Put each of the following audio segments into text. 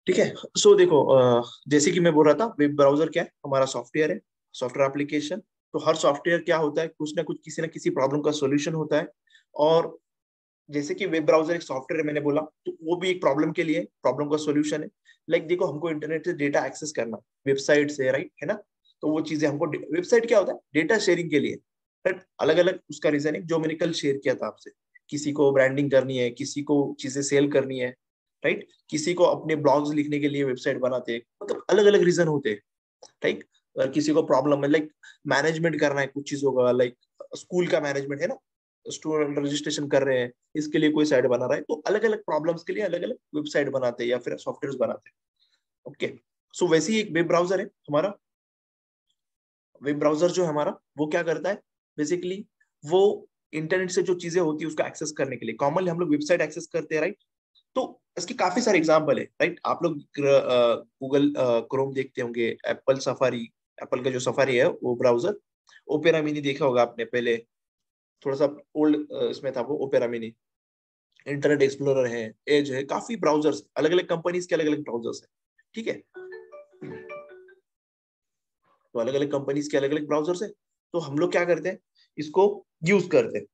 ठीक है। सो देखो, जैसे कि मैं बोल रहा था, वेब ब्राउजर क्या है, हमारा सॉफ्टवेयर है, सॉफ्टवेयर एप्लीकेशन। तो हर सॉफ्टवेयर क्या होता है, कुछ ना कुछ किसी ना किसी प्रॉब्लम का सॉल्यूशन होता है। और जैसे कि वेब ब्राउजर एक सॉफ्टवेयर है, मैंने बोला, तो वो भी एक प्रॉब्लम के लिए प्रॉब्लम का सॉल्यूशन है। लाइक देखो, हमको इंटरनेट से डेटा एक्सेस करना, वेबसाइट से, राइट, है ना। तो वो चीजें हमको, वेबसाइट क्या होता है, डेटा शेयरिंग के लिए, राइट। अलग अलग उसका रीजन है, जो मैंने कल शेयर किया था आपसे। किसी को ब्रांडिंग करनी है, किसी को चीजें सेल करनी है, राइट। किसी को अपने ब्लॉग्स लिखने के लिए वेबसाइट बनाते हैं, मतलब अलग अलग रीजन होते हैं, राइट। अगर किसी को प्रॉब्लम है, लाइक मैनेजमेंट करना है कुछ चीजों का, लाइक स्कूल का मैनेजमेंट है ना, स्टूडेंट रजिस्ट्रेशन कर रहे हैं, इसके लिए कोई साइट बना रहा है, तो अलग अलग प्रॉब्लम्स के लिए अलग अलग वेबसाइट बनाते हैं या फिर सॉफ्टवेयर बनाते हैं। ओके। सो वैसे ही एक वेब ब्राउजर है हमारा। वेब ब्राउजर जो है हमारा, वो क्या करता है बेसिकली, वो इंटरनेट से जो चीजें होती है उसको एक्सेस करने के लिए, कॉमनली हम लोग वेबसाइट एक्सेस करते हैं, राइट। तो इसके काफी सारे एग्जाम्पल है, राइट। आप लोग गूगल क्रोम देखते होंगे, एप्पल सफारी, एप्पल का जो सफारी है वो ब्राउजर, ओपेरा मिनी देखा होगा आपने पहले, थोड़ा सा ओल्ड इसमें था वो ओपेरा मिनी। इंटरनेट एक्सप्लोरर है, एज है, काफी ब्राउजर्स, अलग अलग कंपनीज के अलग अलग ब्राउजर्स है, ठीक है। तो अलग अलग कंपनीज के अलग अलग ब्राउजर्स है। तो हम लोग क्या करते हैं, इसको यूज करते हैं।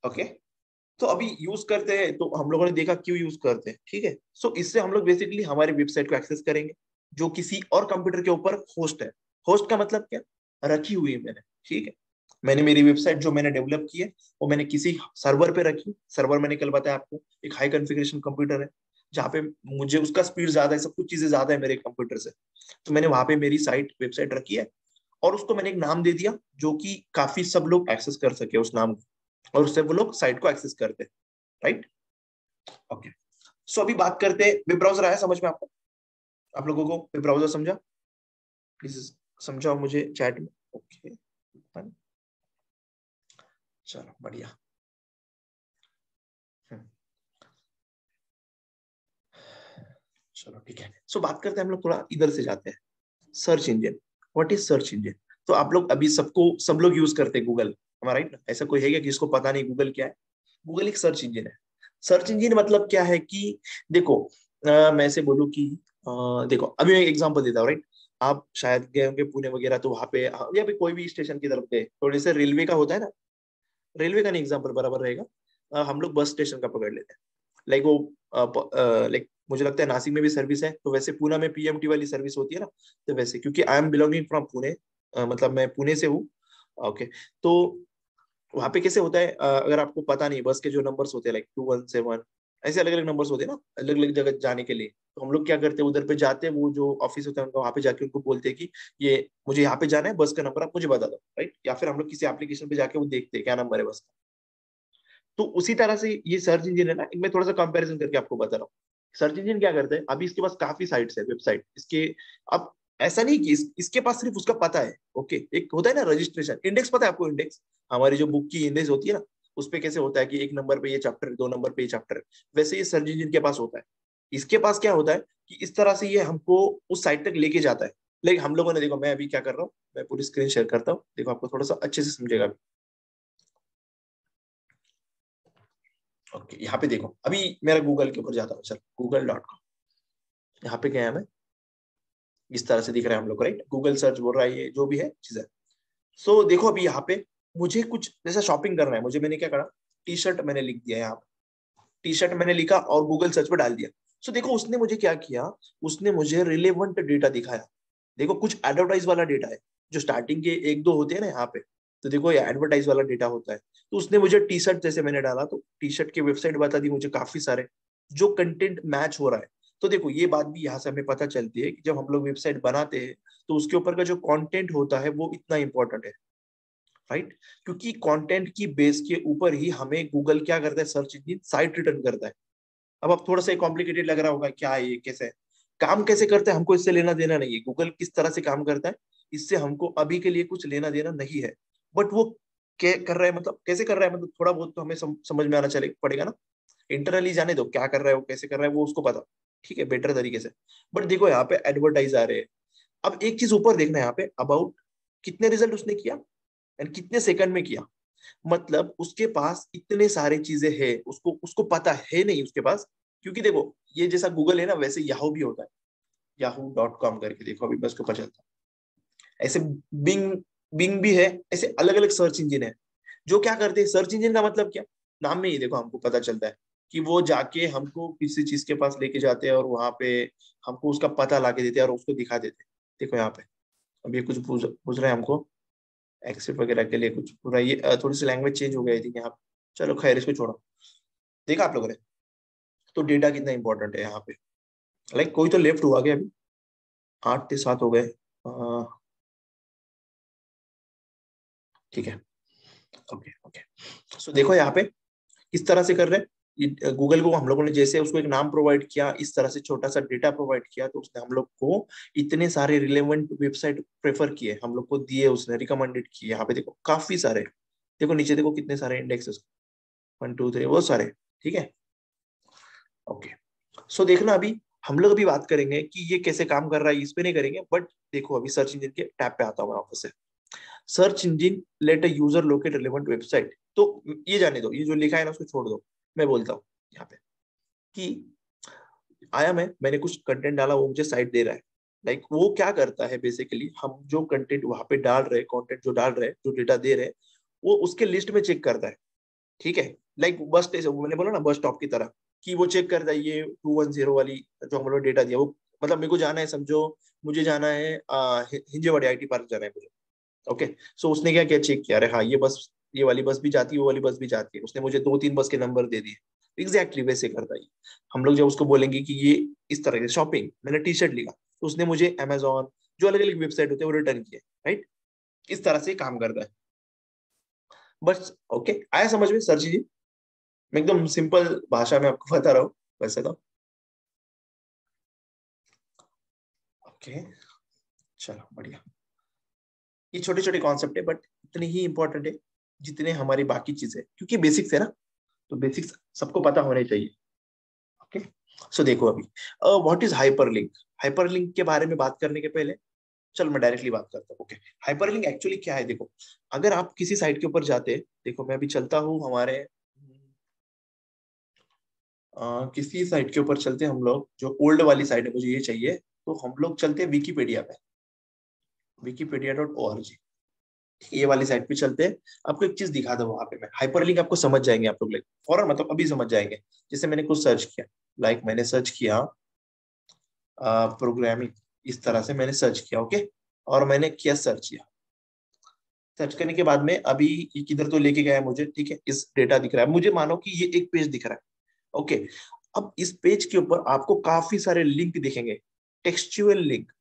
ओके। तो अभी यूज करते हैं, तो हम लोगों ने देखा क्यों यूज करते हैं, ठीक है। सो इससे हम लोग बेसिकली हमारी वेबसाइट को एक्सेस करेंगे, जो किसी और कंप्यूटर के ऊपर होस्ट है। होस्ट का मतलब क्या, रखी हुई है मैंने, ठीक है। मैंने मेरी वेबसाइट जो मैंने डेवलप की है, वो मैंने किसी सर्वर पे रखी। सर्वर मैंने कल बताया आपको, एक हाई कॉन्फ़िगरेशन कंप्यूटर है, जहाँ पे मुझे उसका स्पीड ज्यादा है, सब कुछ चीजें ज्यादा है मेरे कंप्यूटर से। तो मैंने वहां पे मेरी साइट वेबसाइट रखी है, और उसको मैंने एक नाम दे दिया, जो कि काफी सब लोग एक्सेस कर सके उस नाम को, और उससे वो लोग साइट को एक्सेस करते हैं, राइट। ओके। सो अभी बात करते हैं, वेब ब्राउजर आया समझ में आपको, आप लोगों को वेब ब्राउजर समझा, प्लीज समझाओ मुझे चैट में। ओके, चलो बढ़िया। हम्म, चलो ठीक है। सो बात करते हैं, हम लोग थोड़ा इधर से जाते हैं, search engine. What is search engine. तो आप लोग अभी सबको, सब लोग यूज करते हैं गूगल, हमारा, राइट। ऐसा कोई है क्या जिसको पता नहीं गूगल क्या है। गूगल एक सर्च इंजन है। सर्च इंजन मतलब क्या है कि देखो, मैं ऐसे बोलूँ कि देखो, अभी मैं एक एग्जांपल देता हूँ, राइट। आप शायद गए होंगे पुणे वगैरह, तो वहां पे या फिर कोई भी स्टेशन की तरफ गए, तो जैसे रेलवे का होता है ना, रेलवे का नहीं एग्जाम्पल बराबर रहेगा, हम लोग बस स्टेशन का पकड़ लेते हैं। लाइक वो, लाइक मुझे लगता है नासिक में भी सर्विस है, तो वैसे पुणे में पीएमटी वाली सर्विस होती है ना। तो वैसे, क्योंकि I am belonging from Pune, मतलब मैं पुणे से हूँ। ओके। तो वहां पे कैसे होता है, अगर आपको पता नहीं, बस के जो नंबर्स होते हैं, लाइक 217, ऐसे अलग अलग नंबर्स होते हैं ना, अलग अलग जगह जाने के लिए। तो हम लोग क्या करते हैं, उधर पे जाते हैं, वो जो ऑफिस होता है उनका, वहां पे जाके उनको बोलते हैं कि ये मुझे यहाँ पे जाना है, बस का नंबर आप मुझे बता दो, राइट। या फिर हम लोग किसी एप्लीकेशन पे जाके वो देखते हैं क्या नंबर है बस का। तो उसी तरह से ये सर्च इंजन है ना, मैं थोड़ा सा कंपैरिजन करके आपको बता रहा हूँ। सर्च इंजन क्या करते हैं, अभी इसके पास काफी साइट्स है, वेबसाइट इसके। अब ऐसा नहीं कि इसके पास सिर्फ उसका पता है, ओके। एक होता है ना रजिस्ट्रेशन इंडेक्स, पता है आपको इंडेक्स, हमारी जो बुक की इंडेक्स होती है ना, उस पे कैसे होता है कि एक नंबर पे ये चैप्टर, दो नंबर पे ये चैप्टर, वैसे ये सर्च इंजन के पास होता है। इसके पास क्या होता है कि इस तरह से ये हमको उस साइट तक लेके जाता है। लेकिन हम लोगों ने, देखो मैं अभी क्या कर रहा हूँ, मैं पूरी स्क्रीन शेयर करता हूँ, देखो आपको थोड़ा सा अच्छे से समझेगा। ओके, यहाँ पे देखो, अभी मेरा गूगल के ऊपर जाता हूँ, चल google.com, यहाँ पे गया मैं, इस तरह से दिख रहा है हम लोग को, राइट। गूगल सर्च बोल रहा है, ये जो भी है चीजें। सो देखो अभी यहाँ पे मुझे कुछ जैसा शॉपिंग करना है मुझे, मैंने क्या करा, टी शर्ट मैंने लिख दिया यहाँ पे, टी शर्ट मैंने लिखा और गूगल सर्च पे डाल दिया। सो देखो उसने मुझे क्या किया, उसने मुझे रिलेवेंट डेटा दिखाया। देखो कुछ एडवर्टाइज वाला डेटा है, जो स्टार्टिंग के एक दो होते हैं ना यहाँ पे, तो देखो ये एडवर्टाइज वाला डेटा होता है। तो उसने मुझे टी शर्ट जैसे मैंने डाला, तो टी शर्ट की वेबसाइट बता दी मुझे काफी सारे, जो कंटेंट मैच हो रहा है। तो देखो ये बात भी यहाँ से हमें पता चलती है कि जब हम लोग वेबसाइट बनाते हैं, तो उसके ऊपर का जो कंटेंट होता है वो इतना इंपॉर्टेंट है, राइट। क्योंकि कंटेंट की बेस के ऊपर ही हमें गूगल क्या करता है, सर्च इंजन साइट रिटर्न करता है। अब आप थोड़ा सा कॉम्प्लिकेटेड लग रहा होगा, क्या है ये, कैसे है, काम कैसे करते हैं, हमको इससे लेना देना नहीं है। गूगल किस तरह से काम करता है, इससे हमको अभी के लिए कुछ लेना देना नहीं है। बट वो क्या कर रहा है, मतलब कैसे कर रहा है, मतलब थोड़ा बहुत तो हमें समझ में आना चले पड़ेगा ना। इंटरनली जाने दो क्या कर रहा है वो, कैसे कर रहा है वो उसको पता, ठीक है, बेटर तरीके से। बट देखो यहाँ पे एडवर्टाइज आ रहे हैं। अब एक चीज ऊपर देखना है यहाँ पे, अबाउट कितने रिजल्ट उसने किया एंड कितने सेकंड में किया। मतलब उसके पास इतने सारे चीजें हैं, उसको उसको पता है नहीं उसके पास। क्योंकि देखो ये जैसा गूगल है ना वैसे याहू भी होता है, yahoo.com करके देखो अभी बस को पता चलता है। ऐसे बिंग बिंग भी है, ऐसे अलग अलग सर्च इंजिन है जो क्या करते हैं। सर्च इंजिन का मतलब क्या, नाम में ही देखो हमको पता चलता है कि वो जाके हमको किसी चीज के पास लेके जाते हैं और वहां पे हमको उसका पता ला के देते हैं और उसको दिखा देते हैं। देखो यहाँ पे अब ये कुछ पूछ रहे हैं हमको एक्सेप्ट वगैरह के लिए कुछ पूरा, ये थोड़ी सी लैंग्वेज चेंज हो गई थी यहाँ पे। चलो खैर इसको छोड़ो। देखा आप लोगों ने, तो डेटा कितना इंपॉर्टेंट है यहाँ पे। लाइक कोई तो लेफ्ट हुआ गया अभी, 8 से 7 हो गए। ठीक है, ओके ओके। सो देखो यहाँ पे किस तरह से कर रहे हैं। गूगल को हम लोगों ने जैसे उसको एक नाम प्रोवाइड किया, इस तरह से छोटा सा डेटा प्रोवाइड किया, तो उसने हम लोग को इतने सारे रिलेवेंट वेबसाइट प्रेफर किए, हम लोग को दिए, उसने रिकमेंडेड किए। यहाँ पे देखो काफी सारे, देखो नीचे देखो कितने सारे इंडेक्स, 1 2 3 बहुत सारे। ठीक है, ओके। सो देखना अभी हम लोग अभी बात करेंगे कि ये कैसे काम कर रहा है, इस पे नहीं करेंगे, बट देखो अभी सर्च इंजन के टैब पे आता हूँ मैं वापस से। Search engine let a user locate relevant website. तो ये जाने दो, ये जो लिखा है ना उसको छोड़ दो। मैं बोलता हूँ यहाँ पे कि आया मैंने कुछ कंटेंट डाला, वो मुझे साइट दे रहा है। लाइक वो क्या करता है बेसिकली, हम जो कंटेंट वहां पे डाल रहे, कंटेंट जो डाल रहे, जो डेटा दे रहे, वो उसके लिस्ट में चेक करता है। ठीक है, लाइक बस स्टेशन मैंने बोला ना, बस स्टॉप की तरह, कि वो चेक करता है ये 210 वाली जो हम लोग डेटा दिया वो, मतलब मेरे को जाना है, समझो मुझे जाना है हिंजेवाड़ी आईटी पार्क जाना है मुझे। ओके, सो उसने क्या क्या चेक किया, अरे हाँ ये बस, ये वाली बस भी जाती है, वो वाली बस भी जाती है, उसने मुझे 2 3 बस के नंबर दे दिए। एग्जैक्टली वैसे करता है। हम लोग जब उसको बोलेंगे कि ये इस तरह से शॉपिंग, मैंने टी शर्ट लिखा, तो उसने मुझे अमेजोन जो अलग अलग वेबसाइट होते हैं वो रिटर्न किए। राइट, इस तरह से काम करता है। बस ओके, आया समझ में सर जी। मैं एकदम सिंपल भाषा में आपको बता रहा हूँ वैसे तो। ओके, चलो बढ़िया। ये छोटे छोटे कॉन्सेप्ट है बट इतने ही इंपॉर्टेंट है जितने हमारी बाकी चीजें, क्योंकि बेसिक्स है ना, तो बेसिक्स सबको पता होने चाहिए। ओके, सो देखो अभी व्हाट इज हाइपरलिंक। हाइपरलिंक के बारे में बात करने के पहले चलो मैं डायरेक्टली बात करता हूँ। ओके, हाइपरलिंक एक्चुअली क्या है, देखो अगर आप किसी साइट के ऊपर जाते हैं, देखो मैं अभी चलता हूँ हमारे किसी साइट के ऊपर चलते हैं हम लोग, जो ओल्ड वाली साइट है मुझे ये चाहिए, तो हम लोग चलते हैं विकीपीडिया पे, wikipedia.org। ये वाली साइट पे चलते हैं। आपको एक चीज दिखा दो वहां पे, मैं हाइपरलिंक आपको समझ जाएंगे आप लोग, लाइक फौरन, मतलब अभी समझ जाएंगे। जैसे मैंने कुछ सर्च किया, लाइक मैंने सर्च किया प्रोग्रामिंग, इस तरह से मैंने सर्च किया। ओके, और मैंने किया सर्च किया, सर्च करने के बाद में अभी ये किधर तो लेके गया है मुझे। ठीक है, इस डेटा दिख रहा है मुझे, मानो कि ये एक पेज दिख रहा है। ओके, अब इस पेज के ऊपर आपको काफी सारे लिंक दिखेंगे, textual link,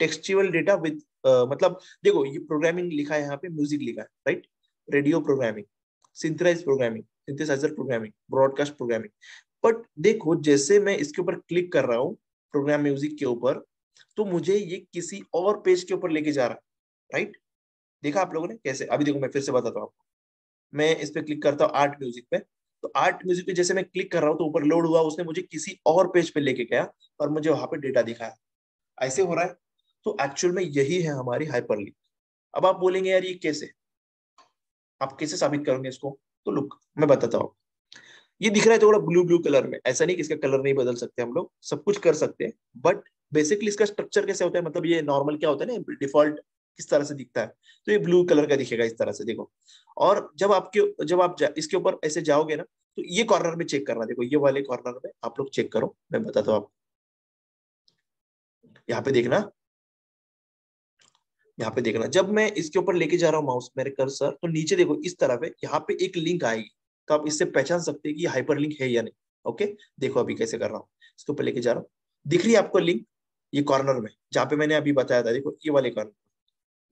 textual data with मतलब देखो ये प्रोग्रामिंग लिखा है यहाँ पे, म्यूजिक लिखा है, right, radio programming, synthesize programming, synthesizer programming, broadcast programming. But देखो जैसे मैं इसके ऊपर क्लिक कर रहा हूँ प्रोग्राम म्यूजिक के ऊपर, तो मुझे ये किसी और पेज के ऊपर लेके जा रहा है। राइट, देखा आप लोगों ने कैसे, अभी देखो मैं फिर से बताता हूँ आपको। मैं इस पे क्लिक करता हूँ आर्ट म्यूजिक पे, तो आर्ट म्यूजिक पे जैसे मैं क्लिक कर रहा हूँ तो ऊपर लोड हुआ, उसने मुझे किसी और पेज पे लेके गया और मुझे वहां पे डेटा दिखाया। ऐसे हो रहा है। तो एक्चुअल में यही है हमारी हाइपरलिंक। अब आप बोलेंगे यार ये कैसे, आप कैसे साबित करोगे इसको, तो लुक मैं बताता हूँ। ये दिख रहा है थोड़ा ब्लू ब्लू कलर में, ऐसा नहीं कि इसका कलर नहीं बदल सकते, हम लोग सब कुछ कर सकते हैं, बट बेसिकली इसका स्ट्रक्चर कैसे होता है, मतलब ये नॉर्मल क्या होता है ना, डिफॉल्ट किस तरह से दिखता है, तो ये ब्लू कलर का दिखेगा इस तरह से, देखो। और जब आप इसके ऊपर ऐसे जाओगे ना, तो ये कॉर्नर में चेक करना, देखो ये वाले कॉर्नर में आप लोग चेक करो, मैं बताता हूँ आपको। यहाँ पे देखना, यहाँ पे देखना, जब मैं इसके ऊपर लेके जा रहा हूँ माउस मेरे कर्सर, तो नीचे देखो इस तरफ है, यहाँ पे एक लिंक आएगी, तो आप इससे पहचान सकते हैं कि ये हाइपरलिंक है या नहीं। ओके, देखो अभी कैसे कर रहा हूँ, इसके ऊपर लेके जा रहा हूँ, दिख रही है आपको लिंक, ये कॉर्नर में जहाँ पे मैंने अभी बताया था, देखो ये वाले कॉर्नर,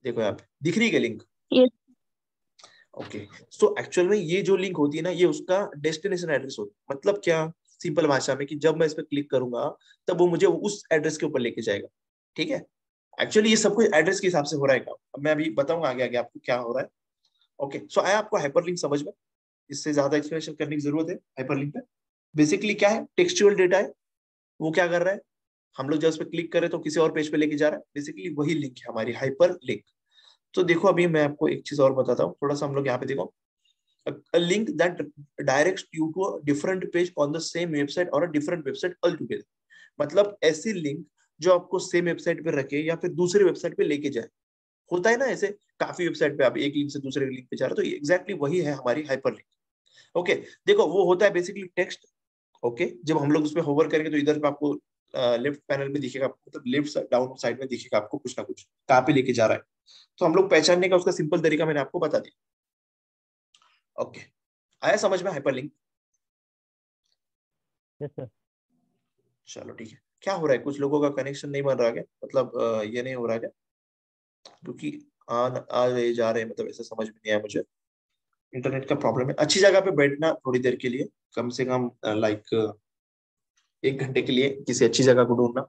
देखो यहाँ पे दिख रही है लिंक। ये ओके, सो एक्चुअल में ये जो लिंक होती है ना, ये उसका डेस्टिनेशन एड्रेस होता है। मतलब क्या, सिंपल भाषा में, कि जब मैं इस पर क्लिक करूंगा तब वो मुझे उस एड्रेस के ऊपर लेके जाएगा। ठीक है, एक्चुअली ये सब कुछ एड्रेस के हिसाब से हो रहा है काम, अब मैं अभी बताऊंगा आगे आगे आपको क्या हो रहा है। ओके, सो आया आपको हाइपरलिंक समझ में, इससे ज्यादा एक्सप्लेनेशन करने की जरूरत है हाइपरलिंक पे। बेसिकली क्या है, टेक्सचुअल डेटा है, वो क्या कर रहा है, हम लोग जब उस पर क्लिक करें तो किसी और पेज पे लेके जा रहा है, बेसिकली वही लिंक है हमारी हाइपर लिंक। तो देखो अभी मैं आपको एक चीज और बताता हूँ, थोड़ा सा हम लोग यहाँ पे देखो, a link that directs you to a different page on the same website or a different website altogether. मतलब ऐसी लिंक जो आपको सेम वेबसाइट पे रखे या फिर दूसरे वेबसाइट पे लेके जाए। होता है ना ऐसे, काफी वेबसाइट पे आप एक लिंक से दूसरे लिंक पे जा रहे हो, तो एग्जैक्टली वही है हमारी हाइपरलिंक। ओके, देखो वो होता है बेसिकली टेक्स्ट। ओके, जब हम लोग उस पर होवर करेंगे तो इधर पे आपको लेफ्ट पैनल में दिखेगा, मतलब लेफ्ट डाउन साइड में दिखेगा आपको कुछ ना कुछ कहाँ पे लेके जा रहा है। तो हम लोग पहचानने का उसका सिंपल तरीका मैंने आपको बता दिया। ओके, आया समझ में हाइपरलिंक? Yes sir. चलो ठीक है। क्या हो रहा है, कुछ लोगों का कनेक्शन नहीं बन रहा क्या, मतलब ये नहीं हो रहा क्या? क्योंकि आ रहे जा रहे, मतलब ऐसा समझ में नहीं आया मुझे। इंटरनेट का प्रॉब्लम है। अच्छी जगह पे बैठना थोड़ी देर के लिए, कम से कम लाइक 1 घंटे के लिए किसी अच्छी जगह को ढूंढना।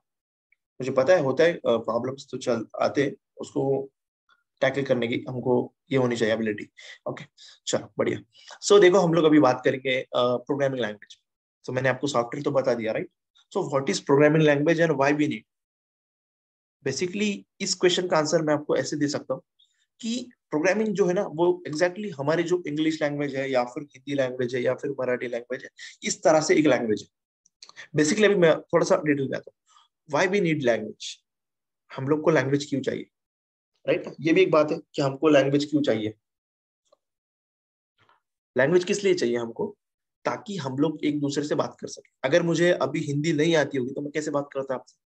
मुझे पता है होता है, प्रॉब्लम्स तो चल आते हैं, उसको टैकल करने की हमको ये होनी चाहिए एबिलिटी। ओके, चलो बढ़िया। सो देखो हम लोग अभी बात करेंगे प्रोग्रामिंग लैंग्वेज। तो मैंने आपको सॉफ्टवेयर तो बता दिया, right? So what is programming language and why we need? Basically इस क्वेश्चन का आंसर मैं आपको ऐसे दे सकता हूँ कि प्रोग्रामिंग जो है ना वो एग्जैक्टली हमारे जो इंग्लिश लैंग्वेज है या फिर हिंदी लैंग्वेज है या फिर मराठी लैंग्वेज है, इस तरह से एक लैंग्वेज है। बेसिकली अभी मैं थोड़ा सा डिटेल में आता हूँ। Why we need language? हम लोग को लैंग्वेज क्यों चाहिए, राइट? ये भी एक बात है कि हमको लैंग्वेज क्यों चाहिए। लैंग्वेज किस लिए चाहिए हमको? ताकि हम लोग एक दूसरे से बात कर सके। अगर मुझे अभी हिंदी नहीं आती होगी तो मैं कैसे बात करता आपसे,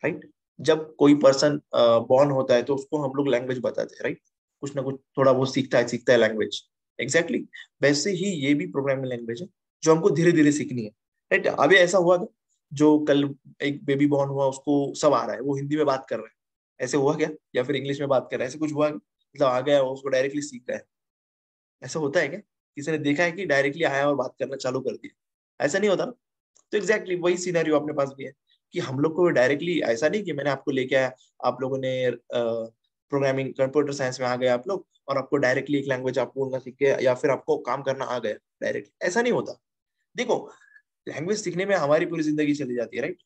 राइट? जब कोई पर्सन बॉर्न होता है तो उसको हम लोग लैंग्वेज बताते हैं, राइट? कुछ ना कुछ थोड़ा वो सीखता है लैंग्वेज। एग्जैक्टली वैसे ही ये भी प्रोग्रामिंग लैंग्वेज है जो हमको धीरे धीरे सीखनी है, राइट? अभी ऐसा हुआ था, जो कल एक बेबी बॉर्न हुआ उसको सब आ रहा है, वो हिंदी में बात कर रहा है, ऐसे हुआ क्या? या फिर इंग्लिश में बात कर रहा है, ऐसे कुछ हुआ क्या? मतलब आ गया उसको डायरेक्टली सीख रहा है, ऐसा होता है क्या? किसी ने देखा है कि डायरेक्टली आया और बात करना चालू कर दिया? ऐसा नहीं होता ना। तो एग्जैक्टली वही सिनेरियो अपने पास भी है कि हम लोग को डायरेक्टली ऐसा नहीं कि मैंने आपको लेके आया, आप लोगों ने प्रोग्रामिंग कंप्यूटर साइंस में आ गए आप लोग और आपको डायरेक्टली एक लैंग्वेज आप बोलना सीख गया या फिर आपको काम करना आ गया डायरेक्टली, ऐसा नहीं होता। देखो लैंग्वेज सीखने में हमारी पूरी जिंदगी चली जाती है, राइट?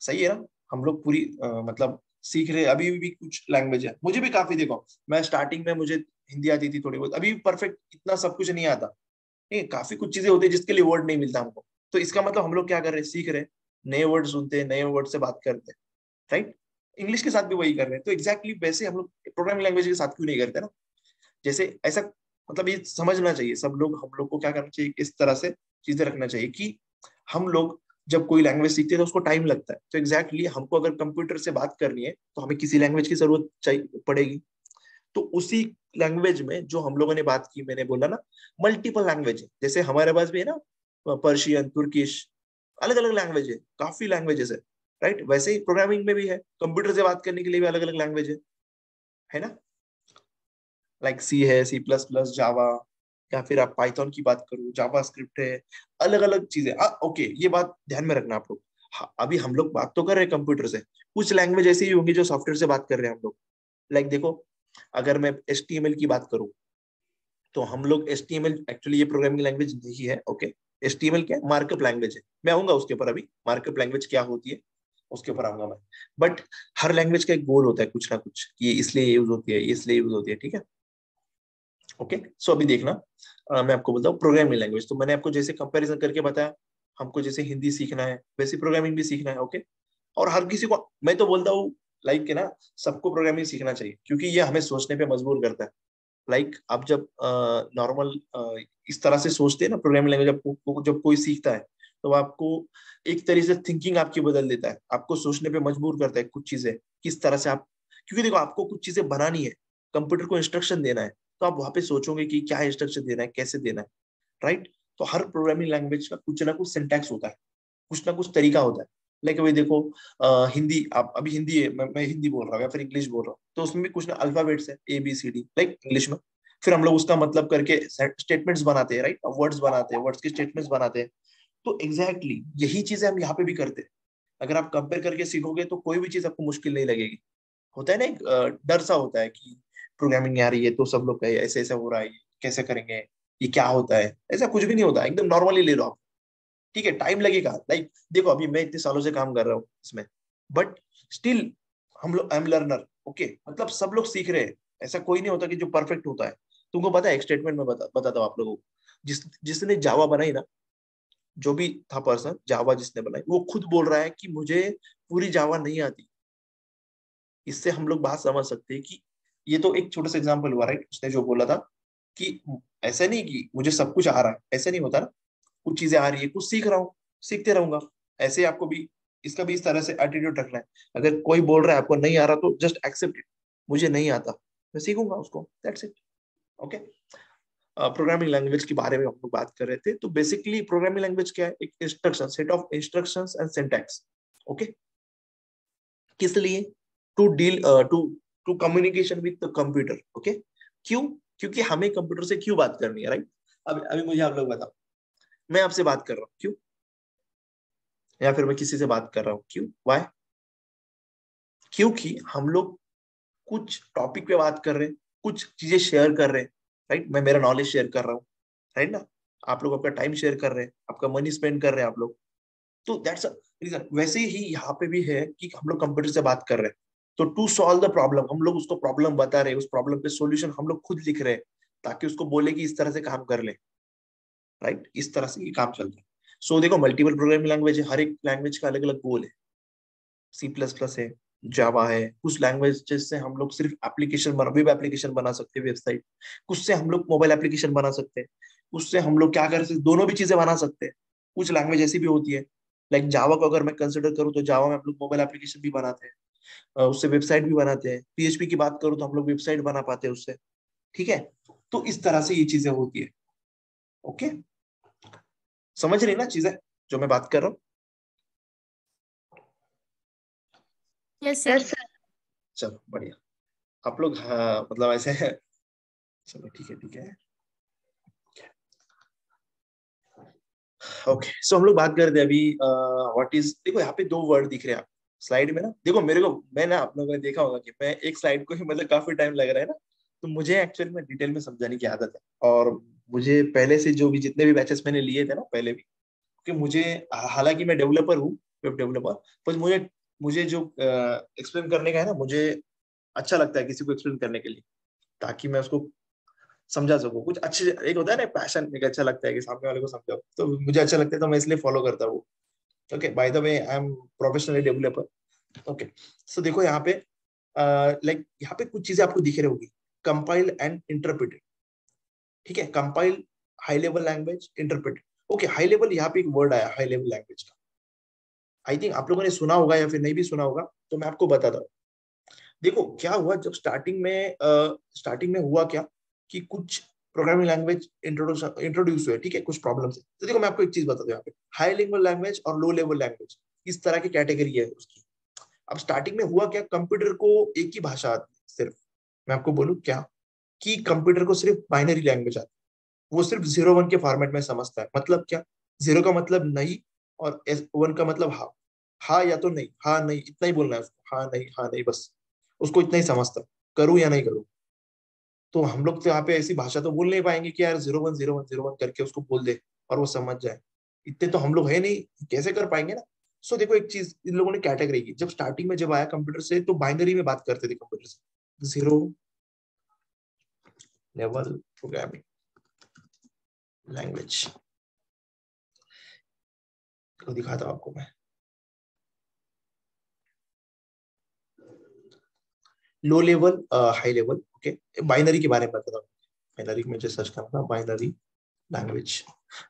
सही है ना? हम लोग पूरी मतलब सीख रहे, अभी भी कुछ लैंग्वेज है मुझे भी काफी। देखो मैं स्टार्टिंग में मुझे हिंदी आती थी थोड़ी बहुत, अभी परफेक्ट इतना सब कुछ नहीं आता। नहीं, काफी कुछ चीजें होती है जिसके लिए वर्ड नहीं मिलता हमको। तो इसका मतलब हम लोग क्या कर रहे हैं, सीख रहे हैं, नए वर्ड सुनते हैं, नए वर्ड से बात करते हैं, राइट? इंग्लिश के साथ भी वही कर रहे हैं। तो एग्जैक्टली वैसे हम लोग प्रोग्रामिंग लैंग्वेज के साथ क्यों नहीं करते ना? जैसे ऐसा, मतलब ये समझना चाहिए सब लोग, हम लोग को क्या करना चाहिए, इस तरह से चीजें रखना चाहिए कि हम लोग जब कोई लैंग्वेज सीखते हैं तो उसको टाइम लगता है। तो एग्जैक्टली हमको अगर कंप्यूटर से बात करनी है तो हमें किसी लैंग्वेज की जरूरत चाहिए पड़ेगी। तो उसी लैंग्वेज में जो हम लोगों ने बात की, मैंने बोला ना मल्टीपल लैंग्वेज है, जैसे हमारे पास भी है ना पर्शियन, तुर्किश, अलग अलग लैंग्वेज है, काफी लैंग्वेजेस है, राइट? वैसे ही प्रोग्रामिंग में भी है, कंप्यूटर से बात करने के लिए भी अलग अलग लैंग्वेज है ना? लाइक सी है, C++, जावा, या फिर आप पाइथन की बात करो, जावा स्क्रिप्ट है, अलग अलग चीजें। ओके, ये बात ध्यान में रखना आप लोग। हाँ, अभी हम लोग बात तो कर रहे हैं कंप्यूटर से, कुछ लैंग्वेज ऐसी ही होंगी जो सॉफ्टवेयर से बात कर रहे हैं हम लोग। लाइक देखो, अगर मैं HTML की बात करूं तो हम लोग HTML एक्चुअली ये प्रोग्रामिंग लैंग्वेज नहीं है। ओके, HTML क्या है? मार्कअप लैंग्वेज है। मैं आऊंगा उसके ऊपर, अभी मार्कअप लैंग्वेज क्या होती है उसके ऊपर आऊंगा मैं। बट हर लैंग्वेज का एक गोल होता है कुछ ना कुछ, कि ये इसलिए यूज होती है, ये इसलिए यूज होती है, ठीक है? ओके, सो अभी देखना, मैं आपको बोलता हूँ प्रोग्रामिंग लैंग्वेज। तो मैंने आपको जैसे कंपैरिजन करके बताया, हमको जैसे हिंदी सीखना है वैसे प्रोग्रामिंग भी सीखना है। ओके, और हर किसी को मैं तो बोलता हूँ लाइक के ना, सबको प्रोग्रामिंग सीखना चाहिए क्योंकि ये हमें सोचने पे मजबूर करता है। लाइक आप जब नॉर्मल इस तरह से सोचते हैं ना, प्रोग्रामिंग लैंग्वेज जब कोई सीखता है तो आपको एक तरीके से थिंकिंग आपकी बदल देता है, आपको सोचने पे मजबूर करता है कुछ चीजें, किस तरह से आप, क्योंकि देखो आपको कुछ चीजें बनानी है, कंप्यूटर को इंस्ट्रक्शन देना है, तो आप वहां पे सोचोगे कि क्या इंस्ट्रक्शन देना है, कैसे देना है, राइट? तो हर प्रोग्रामिंग लैंग्वेज का कुछ ना कुछ सिंटैक्स होता है, कुछ ना कुछ तरीका होता है। लाइक अभी देखो हिंदी, आप अभी हिंदी है, मैं हिंदी बोल रहा हूँ या फिर इंग्लिश बोल रहा हूँ, तो उसमें भी कुछ ना अल्फाबेट्स है, ABCD, लाइक इंग्लिश में। फिर हम लोग उसका मतलब करके स्टेटमेंट्स बनाते हैं, राइट? वर्ड्स बनाते हैं, वर्ड्स के स्टेटमेंट्स बनाते हैं। तो एग्जैक्टली यही चीजें हम यहाँ पे भी करते हैं। अगर आप कंपेयर करके सीखोगे तो कोई भी चीज आपको मुश्किल नहीं लगेगी। होता है ना एक डर सा होता है कि प्रोग्रामिंग नहीं आ रही है तो सब लोग कहे ऐसे ऐसा हो रहा है, कैसे करेंगे, ये क्या होता है? ऐसा कुछ भी नहीं होता, एकदम नॉर्मली ले लो आप। ठीक है, टाइम लगेगा, लाइक देखो अभी मैं इतने सालों से काम कर रहा हूँ इसमें, बट स्टिल हम लोग, आई एम लर्नर। ओके, मतलब सब लोग सीख रहे हैं, ऐसा कोई नहीं होता कि जो परफेक्ट होता है। तुमको पता है, एक स्टेटमेंट में बताता हूँ आप लोगों को। जिसने जावा बनाई ना, जो भी था पर्सन जावा जिसने बनाई, वो खुद बोल रहा है कि मुझे पूरी जावा नहीं आती। इससे हम लोग बात समझ सकते हैं कि ये तो एक छोटा सा एग्जांपल हुआ, राइट। उसने जो बोला था कि ऐसा नहीं कि मुझे सब कुछ आ रहा है, ऐसा नहीं होता ना। कुछ चीजें आ रही है, कुछ सीख रहा हूँ, सीखते रहूंगा। ऐसे ही आपको भी इसका भी इस तरह से एटीट्यूड रखना है। अगर कोई बोल रहा है आपको नहीं आ रहा, तो जस्ट एक्सेप्ट इट। मुझे नहीं आता, मैं सीखूंगा उसको, that's it. Okay. Programming language के बारे में हम लोग बात कर रहे थे। तो बेसिकली प्रोग्रामिंग लैंग्वेज क्या है? एक instruction set of instructions and syntax. Okay. किस लिए? To deal to to communication with the computer. Okay. क्यों? क्योंकि हमें कंप्यूटर से क्यों बात करनी है, राइट। अब अभी मुझे आप लोग बताओ, मैं आपसे बात कर रहा हूँ क्यों, या फिर मैं किसी से बात कर रहा हूँ क्यों, वाई? क्योंकि हम लोग कुछ टॉपिक पे बात कर रहे हैं, कुछ चीजें शेयर कर रहे हैं, राइट। मैं मेरा नॉलेज शेयर कर रहा हूँ, राइट ना। आप लोग आपका टाइम शेयर कर रहे हैं, आपका मनी स्पेंड कर रहे हैं आप लोग। तो दैट्स रीजन। वैसे ही यहाँ पे भी है कि हम लोग कंप्यूटर से बात कर रहे हैं, तो टू सॉल्व द प्रॉब्लम हम लोग उसको प्रॉब्लम बता रहे हैं, उस प्रॉब्लम पे सॉल्यूशन हम लोग खुद लिख रहे हैं, ताकि उसको बोले कि इस तरह से काम कर ले, राइट। इस तरह से ये काम चलता है। सो देखो, मल्टीपल प्रोग्रामिंग लैंग्वेज है, हर एक लैंग्वेज का अलग अलग गोल है। सी प्लस प्लस है, जावा है। कुछ लैंग्वेज से हम लोग सिर्फ एप्लीकेशन बना, वेब एप्लीकेशन बना सकते हैं, वेबसाइट। कुछ से हम लोग मोबाइल एप्लीकेशन बना सकते हैं। उससे हम लोग क्या कर सकते हैं, दोनों भी चीजें बना सकते हैं। कुछ लैंग्वेज ऐसी भी होती है, लाइक जावा को अगर मैं कंसिडर करूँ, तो जावा में हम लोग मोबाइल एप्लीकेशन भी बनाते हैं, उससे वेबसाइट भी बनाते हैं। पीएचपी की बात करूँ तो हम लोग वेबसाइट बना पाते हैं उससे, ठीक है। तो इस तरह से ये चीजें होती है। ओके, समझ रही ना चीजें जो मैं बात कर रहा हूँ? Yes yes sir. सर। चलो बढ़िया। आप लोग, हाँ, मतलब ऐसे है। चलो ठीक है, ठीक है। ओके, सो हम लोग बात कर रहे थे अभी व्हाट इज। देखो यहाँ पे दो वर्ड दिख रहे हैं आप स्लाइड में ना। देखो मेरे को, मैं ना, आप लोगों ने देखा होगा कि मैं एक स्लाइड को ही मतलब काफी टाइम लग रहा है ना। तो मुझे एक्चुअली में डिटेल में समझाने की आदत है, और मुझे पहले से जो भी जितने भी बैचेस मैंने लिए थे ना पहले भी, कि मुझे, हालांकि मैं डेवलपर हूँ, वेब डेवलपर, पर मुझे मुझे जो एक्सप्लेन करने का है ना, मुझे अच्छा लगता है किसी को एक्सप्लेन करने के लिए, ताकि मैं उसको समझा सकूं कुछ अच्छे। एक होता है ना पैशन, एक अच्छा लगता है कि सामने वाले को समझाओ, तो मुझे अच्छा लगता है, तो मैं इसलिए फॉलो करता हूँ। Okay, by the way I am professionally developer. Okay, so देखो यहाँ पे, लाइक यहाँ पे कुछ चीजें आपको दिख रही होगी। कंपाइल एंड इंटरप्रेटेड, ठीक है। Compile, high level language, interpreted. Okay, high level, यहाँ पे एक वर्ड आया हाई लेवल लैंग्वेज का। आई थिंक आप लोगों ने सुना होगा या फिर नहीं भी सुना होगा, तो मैं आपको बताता हूँ। देखो क्या हुआ, जब स्टार्टिंग में हुआ क्या, कि कुछ प्रोग्रामिंग लैंग्वेज इंट्रोड्यूस हुए, ठीक है, कुछ प्रॉब्लम से। तो देखो मैं आपको एक चीज बता दूं, यहाँ पे हाई लेवल लैंग्वेज और लो लेवल लैंग्वेज, इस तरह की कैटेगरी है उसकी। अब स्टार्टिंग में हुआ क्या, कंप्यूटर को एक ही भाषा आती है सिर्फ। मैं आपको बोलूं क्या, कि कंप्यूटर को सिर्फ बाइनरी लैंग्वेज आती है। वो सिर्फ 0 1 के फॉर्मेट में समझता है। मतलब क्या, 0 का मतलब नहीं, और 1 का मतलब हाँ। हाँ या तो नहीं, हाँ नहीं, इतना ही बोलना है उसको, हाँ नहीं, हाँ नहीं, बस। उसको इतना ही समझता है, करूँ या नहीं करूँ। तो हम लोग तो यहाँ पे ऐसी भाषा तो बोल नहीं पाएंगे कि यार 0 1 0 1 0 1 करके उसको बोल दे और वो समझ जाए। इतने तो हम लोग है नहीं, कैसे कर पाएंगे ना। सो देखो एक चीज इन लोगों ने कैटेगरी की, जब स्टार्टिंग में जब आया कंप्यूटर से, तो बाइनरी में बात करते थे कंप्यूटर से। 0 लेवल प्रोग्रामिंग लैंग्वेज को दिखाता हूं आपको मैं। Low level, high level, okay. Binary के बारे में बताता हूँ। बाइनरी में जो सर्च करना, binary language.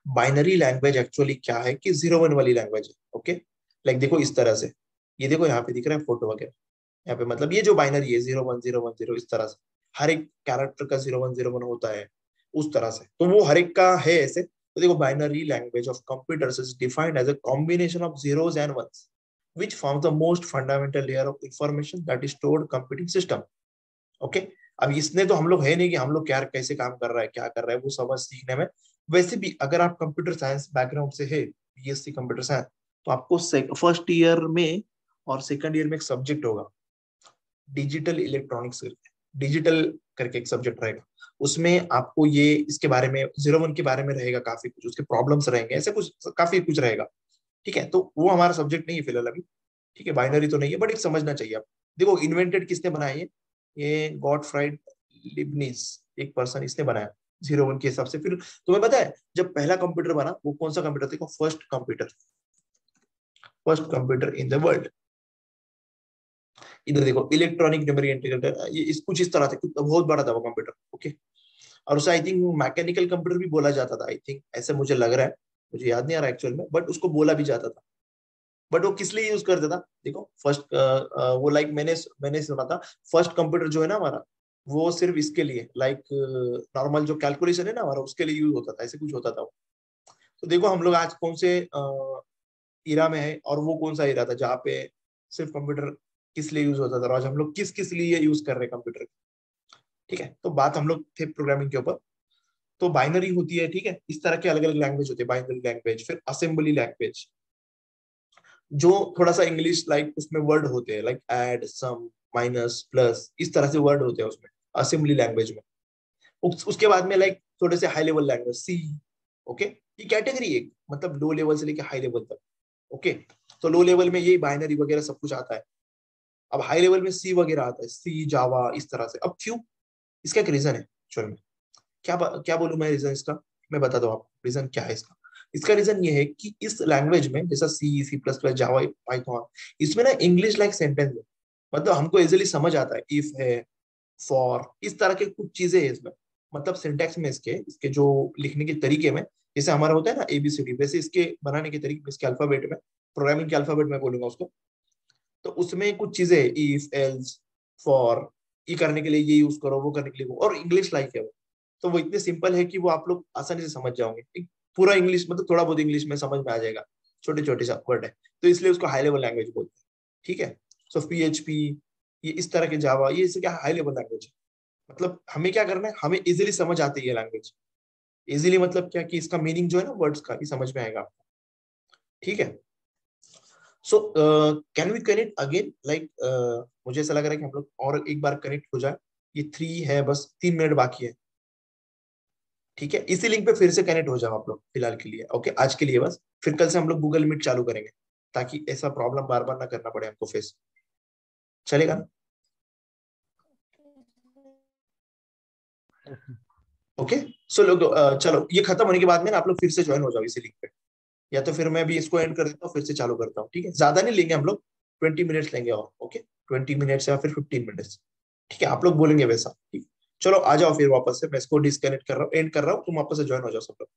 Binary language actually क्या है, कि 0 1 वाली लैंग्वेज है, ओके। लाइक देखो इस तरह से, ये देखो यहाँ पे दिख रहा है फोटो वगैरह। यहाँ पे मतलब ये जो बाइनरी है, 0 1 0 1 0, इस तरह से हर एक कैरेक्टर का 0 1 0 1 होता है, उस तरह से। तो वो हर एक का है ऐसे। तो देखो, binary language of computers is defined as a combination of zeros and ones which forms the most fundamental layer of information that is stored computing system. Okay. अब इसने तो हम लोग है नहीं कि हम लोग क्या कैसे काम कर रहा है, क्या कर रहा है, वो समझ सीखने में। वैसे भी अगर आप कंप्यूटर साइंस बैकग्राउंड से है, बीएससी कंप्यूटर साइंस, तो आपको फर्स्ट ईयर में और सेकंड ईयर में एक सब्जेक्ट होगा, डिजिटल इलेक्ट्रॉनिक्स। डिजिटल करके एक सब्जेक्ट रहेगा। उसमें आपको ये इसके बारे में 0 1 के बारे में रहेगा, काफी कुछ उसके प्रॉब्लम्स रहेंगे, ऐसे कुछ काफी कुछ रहेगा, ठीक है। तो वो हमारा सब्जेक्ट नहीं है फिलहाल अभी, ठीक है। बाइनरी तो नहीं है, बट एक समझना चाहिए आप। देखो इन्वेंटेड किसने बनाई है, ये गॉटफ्राइड लिबनीज एक पर्सन, इसने बनाया 01 के हिसाब से। फिर तुम्हें पता है जब पहला कंप्यूटर बना वो कौन सा कंप्यूटर, देखो first computer in the world. इधर देखो इलेक्ट्रॉनिक न्यूमेरिक इंटीग्रेटर, ये इस कुछ इस तरह से, बहुत बड़ा था वो कंप्यूटर। ओके, और उसे आई थिंक मैकेनिकल कंप्यूटर भी बोला जाता था, आई थिंक ऐसे मुझे लग रहा है, मुझे याद नहीं आ रहा एक्चुअल में, बट उसको बोला भी जाता था। बट वो किस लिए यूज करता था, देखो फर्स्ट वो लाइक मैंने सुना था फर्स्ट कंप्यूटर जो है ना हमारा, वो सिर्फ इसके लिए लाइक नॉर्मल जो कैलकुलेशन है ना हमारा उसके लिए यूज होता था, ऐसे कुछ होता था। तो देखो हम लोग आज कौन से इरा में है, और वो कौन सा इरा था जहाँ पे सिर्फ कंप्यूटर किस लिए यूज होता था, और आज हम लोग किस किस लिए यूज कर रहे हैं कंप्यूटर। ठीक है, तो बात हम लोग थे प्रोग्रामिंग के ऊपर। तो बाइनरी होती है, ठीक है, इस तरह के अलग अलग लैंग्वेज होते हैं, बाइनरी लैंग्वेज, फिर असेंबली लैंग्वेज जो थोड़ा सा इंग्लिश लाइक उसमें वर्ड होते हैं, लाइक ऐड, सम, माइनस, प्लस, इस तरह से वर्ड होते हैं उसमें असेंबली लैंग्वेज में। उसके बाद में लाइक थोड़े से हाई लेवल लैंग्वेज, सी। ओके, ये कैटेगरी एक, मतलब लो लेवल से लेके हाई लेवल तक। ओके, तो लो लेवल में ये बाइनरी वगैरह सब कुछ आता है। अब हाई लेवल में सी वगैरह आता है, सी, जावा, इस तरह से। अब क्यों, इसका एक रीजन है एक्चुअल में। क्या बोलूं मैं रीजन इसका, मैं बताता हूँ आपको रीजन क्या है इसका। इसका रीजन ये है कि इस लैंग्वेज में जैसा सी, सी प्लस प्लस, जावा, पाइथन, इसमें ना इंग्लिश लाइक सेंटेंस है, मतलब हमको इजिली समझ आता है, इफ है, फॉर, इस तरह के कुछ चीजें है इसमें। मतलब सिंटेक्स में इसके इसके जो लिखने के तरीके में, जैसे हमारा होता है ना एबीसीडी, वैसे इसके बनाने के तरीके में, इसके अल्फाबेट में, प्रोग्रामिंग के अल्फाबेट में बोलूंगा उसको। तो उसमें कुछ चीजें, इफ, एल्स, फॉर, ये करने के लिए ये यूज करो, वो करने के लिए वो, और इंग्लिश लाइक है वो। तो वो इतने सिंपल है कि वो आप लोग आसानी से समझ जाओगे। एक पूरा इंग्लिश मतलब थोड़ा बहुत इंग्लिश में समझ में आ जाएगा, छोटे छोटे सा वर्ड है, तो इसलिए उसको हाई लेवल लैंग्वेज बोलते हैं। ठीक है, सो पीएचपी, ये इस तरह के जावा, ये इससे क्या हाई लेवल लैंग्वेज है। मतलब हमें क्या करना है, हमें इजिली समझ आती है ये लैंग्वेज। इजिली मतलब क्या कि इसका मीनिंग जो है ना वर्ड्स का, ये समझ में आएगा आपको। ठीक है, so can we connect again, like मुझे ऐसा लग रहा है कि हम लोग और एक बार कनेक्ट हो जाए। ये 3 है, बस 3 मिनट बाकी है। ठीक है, इसी लिंक पे फिर से कनेक्ट हो जाओ आप लोग फिलहाल के लिए। ओके, आज के लिए बस, फिर कल से हम लोग गूगल मीट चालू करेंगे, ताकि ऐसा प्रॉब्लम बार बार ना करना पड़े हमको फेस। चलेगा ना? ओके, सो लोग चलो ये खत्म होने के बाद में ना आप लोग फिर से ज्वाइन हो जाओ इसी लिंक पे, या तो फिर मैं भी इसको एंड कर देता हूँ, फिर से चालू करता हूँ। ठीक है, ज्यादा नहीं लेंगे हम लोग, 20 मिनट्स लेंगे और। ओके, 20 मिनट्स या फिर 15 मिनट्स। ठीक है, आप लोग बोलेंगे वैसा। ठीक, चलो आ जाओ फिर वापस से, मैं इसको डिस्कनेक्ट कर रहा हूँ, एंड कर रहा हूँ, तुम वापस से ज्वाइन हो जाओ सब लोग।